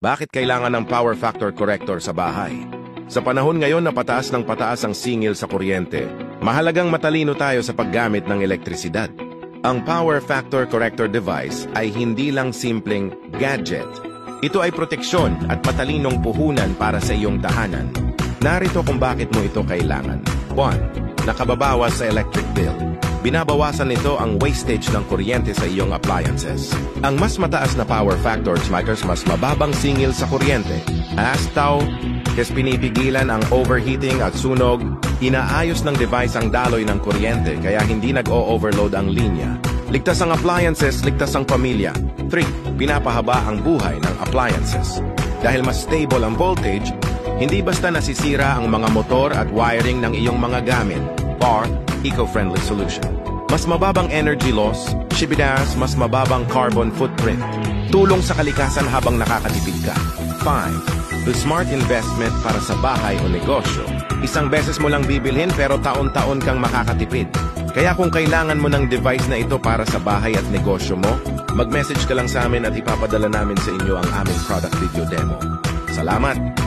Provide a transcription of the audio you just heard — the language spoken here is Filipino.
Bakit kailangan ng power factor corrector sa bahay? Sa panahon ngayon na pataas ng pataas ang singil sa kuryente, mahalagang matalino tayo sa paggamit ng elektrisidad. Ang power factor corrector device ay hindi lang simpleng gadget. Ito ay proteksyon at matalinong puhunan para sa iyong tahanan. Narito kung bakit mo ito kailangan. 1. Nakababawas sa electric bill. Binabawasan nito ang wastage ng kuryente sa iyong appliances. Ang mas mataas na power factors makers mas mababang singil sa kuryente. As tao, pinipigilan ang overheating at sunog, inaayos ng device ang daloy ng kuryente kaya hindi nag-o-overload ang linya. Ligtas ang appliances, ligtas ang pamilya. 3. Pinapahaba ang buhay ng appliances. Dahil mas stable ang voltage, hindi basta nasisira ang mga motor at wiring ng iyong mga gamit. 4. Eco-friendly solution. Mas mababang energy loss, shibidas, mas mababang carbon footprint. Tulong sa kalikasan habang nakakatipid ka. 5. The smart investment para sa bahay o negosyo. Isang beses mo lang bibilhin pero taon-taon kang makakatipid. Kaya kung kailangan mo ng device na ito para sa bahay at negosyo mo, mag-message ka lang sa amin at ipapadala namin sa inyo ang aming product video demo. Salamat!